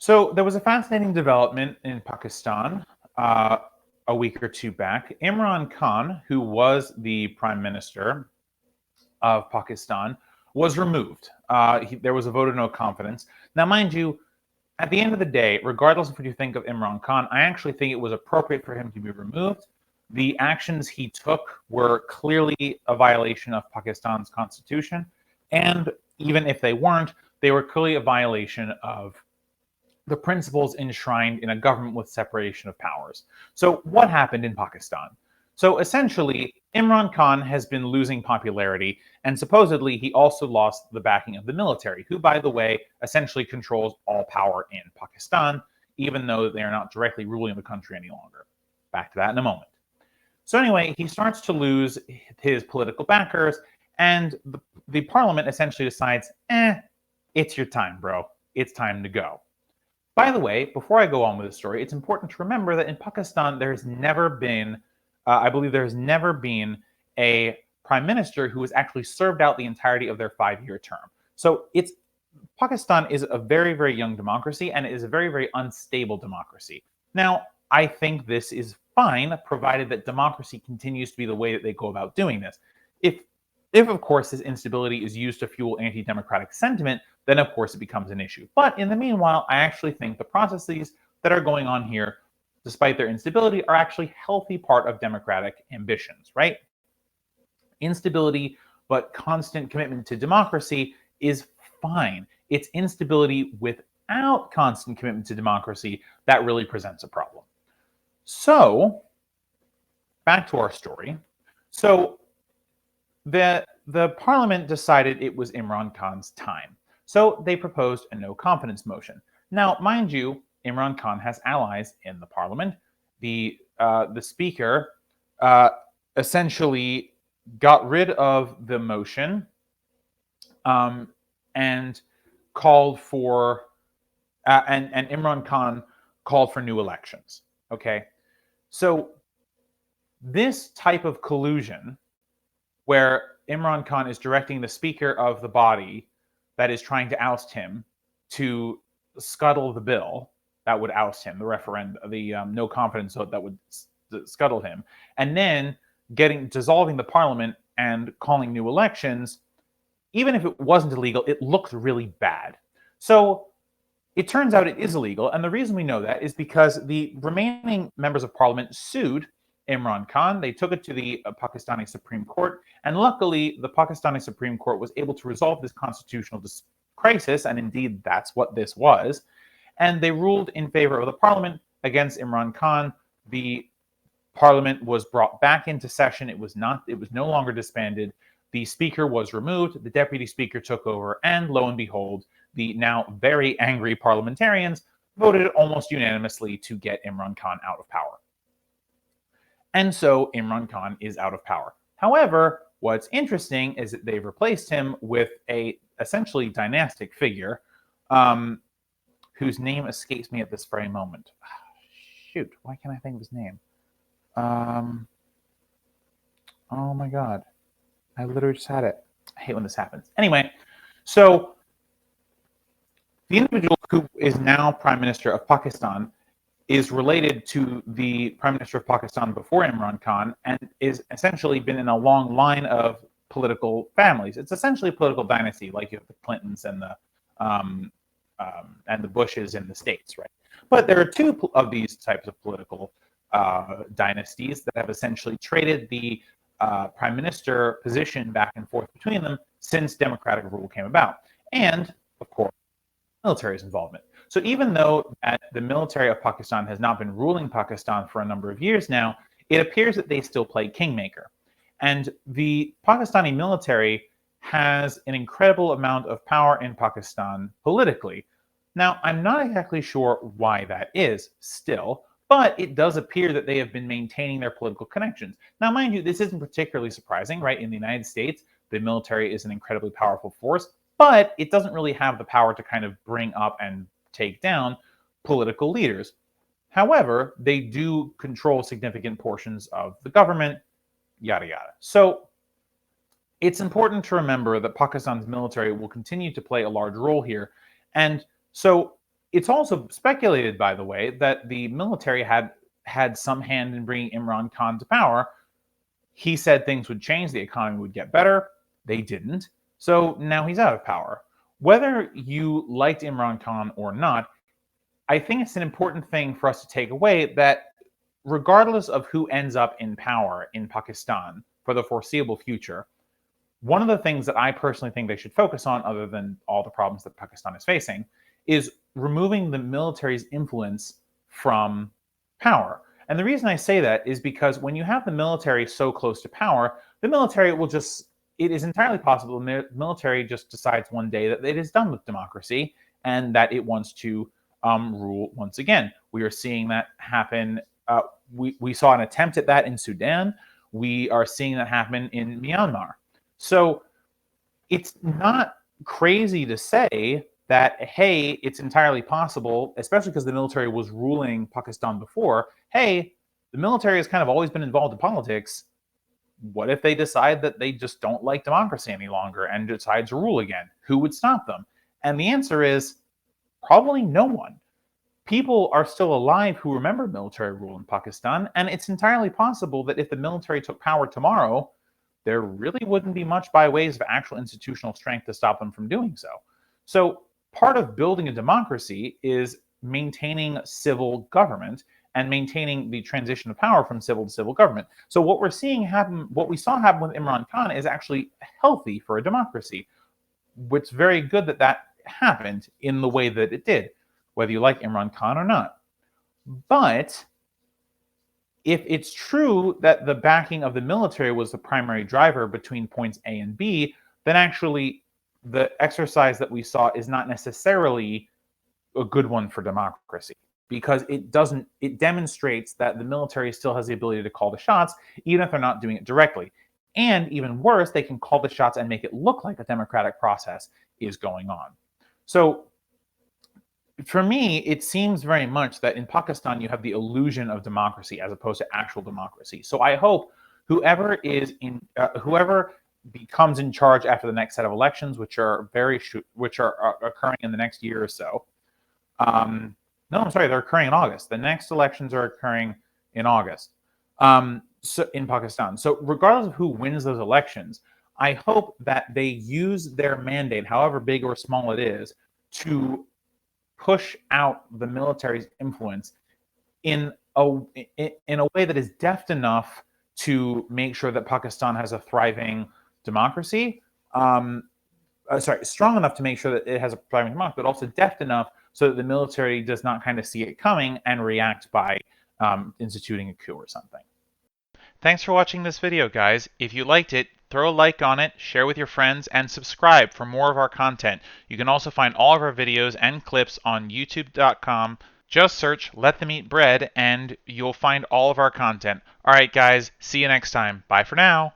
So there was a fascinating development in Pakistan a week or two back. Imran Khan, who was the prime minister of Pakistan, was removed. There was a vote of no confidence. Now, mind you, at the end of the day, regardless of what you think of Imran Khan, I actually think it was appropriate for him to be removed. The actions he took were clearly a violation of Pakistan's constitution. And even if they weren't, they were clearly a violation of the principles enshrined in a government with separation of powers. So, what happened in Pakistan? So, essentially, Imran Khan has been losing popularity, and supposedly he also lost the backing of the military, who, by the way, essentially controls all power in Pakistan, even though they are not directly ruling the country any longer. Back to that in a moment. So, anyway, he starts to lose his political backers, and the parliament essentially decides, it's your time, bro. It's time to go. By the way, before I go on with the story, it's important to remember that in Pakistan, there's never been, I believe there's never been a prime minister who has actually served out the entirety of their 5-year term. So Pakistan is a very, very young democracy, and it is a very, very unstable democracy. Now, I think this is fine, provided that democracy continues to be the way that they go about doing this. If of course, this instability is used to fuel anti-democratic sentiment, then of course it becomes an issue. But in the meanwhile, I actually think the processes that are going on here, despite their instability, are actually a healthy part of democratic ambitions, right? Instability, but constant commitment to democracy is fine. It's instability without constant commitment to democracy that really presents a problem. So, back to our story. So, the parliament decided it was Imran Khan's time. So they proposed a no confidence motion. Now, mind you, Imran Khan has allies in the parliament. The speaker essentially got rid of the motion and called for and Imran Khan called for new elections. Okay, so this type of collusion, where Imran Khan is directing the speaker of the body that is trying to oust him to scuttle the bill that would oust him, the no confidence vote that would scuttle him, and then dissolving the parliament and calling new elections. Even if it wasn't illegal, it looked really bad. So it turns out it is illegal, and the reason we know that is because the remaining members of parliament sued Imran Khan. They took it to the Pakistani Supreme Court, and luckily the Pakistani Supreme Court was able to resolve this constitutional crisis, and indeed that's what this was, and they ruled in favor of the parliament against Imran Khan. The parliament was brought back into session. It was no longer disbanded. The speaker was removed, the deputy speaker took over, and lo and behold, the now very angry parliamentarians voted almost unanimously to get Imran Khan out of power. And so Imran Khan is out of power. However, what's interesting is that they've replaced him with a essentially dynastic figure whose name escapes me at this very moment. Shoot, why can't I think of his name? Oh my God. I literally just had it. I hate when this happens. Anyway, so the individual who is now Prime Minister of Pakistan is related to the Prime Minister of Pakistan before Imran Khan and is essentially been in a long line of political families. It's essentially a political dynasty, like you have the Clintons and the Bushes in the States, right? But there are two of these types of political dynasties that have essentially traded the prime minister position back and forth between them since democratic rule came about. And, of course, military's involvement. So even though that the military of Pakistan has not been ruling Pakistan for a number of years now, it appears that they still play kingmaker. And the Pakistani military has an incredible amount of power in Pakistan politically. Now, I'm not exactly sure why that is still, but it does appear that they have been maintaining their political connections. Now, mind you, this isn't particularly surprising, right? In the United States, the military is an incredibly powerful force, but it doesn't really have the power to kind of bring up and take down political leaders. However, they do control significant portions of the government, yada, yada. So it's important to remember that Pakistan's military will continue to play a large role here. And so It's also speculated, by the way, that the military had some hand in bringing Imran Khan to power. He said things would change, the economy would get better. They didn't. So now he's out of power. Whether you liked Imran Khan or not, I think it's an important thing for us to take away that regardless of who ends up in power in Pakistan for the foreseeable future, one of the things that I personally think they should focus on, other than all the problems that Pakistan is facing, is removing the military's influence from power. And the reason I say that is because when you have the military so close to power, the military will just, it is entirely possible the military just decides one day that it is done with democracy and that it wants to rule once again. We are seeing that happen. We saw an attempt at that in Sudan. We are seeing that happen in Myanmar. So it's not crazy to say that, hey, it's entirely possible, especially because the military was ruling Pakistan before. Hey, the military has kind of always been involved in politics. What if they decide that they just don't like democracy any longer and decide to rule again? Who would stop them? And the answer is probably no one. People are still alive who remember military rule in Pakistan, and it's entirely possible that if the military took power tomorrow, there really wouldn't be much by ways of actual institutional strength to stop them from doing so. So part of building a democracy is maintaining civil government and maintaining the transition of power from civil to civil government. So what we're seeing happen, what we saw happen with Imran Khan is actually healthy for a democracy. It's very good that that happened in the way that it did, whether you like Imran Khan or not. But if it's true that the backing of the military was the primary driver between points A and B, then actually the exercise that we saw is not necessarily a good one for democracy, because it demonstrates that the military still has the ability to call the shots, even if they're not doing it directly. And even worse, they can call the shots and make it look like a democratic process is going on. So for me, it seems very much that in Pakistan you have the illusion of democracy as opposed to actual democracy. So I hope whoever becomes in charge after the next set of elections, which are occurring in the next year or so. No, I'm sorry, they're occurring in August. The next elections are occurring in August. So in Pakistan. So regardless of who wins those elections, I hope that they use their mandate, however big or small it is, to push out the military's influence in a way that is deft enough to make sure that Pakistan has a thriving democracy. Strong enough to make sure that it has a thriving democracy, but also deft enough so that the military does not kind of see it coming and react by instituting a coup or something. Thanks for watching this video, guys. If you liked it, throw a like on it, share with your friends, and subscribe for more of our content. You can also find all of our videos and clips on youtube.com. Just search Let Them Eat Bread and you'll find all of our content. Alright guys, see you next time. Bye for now.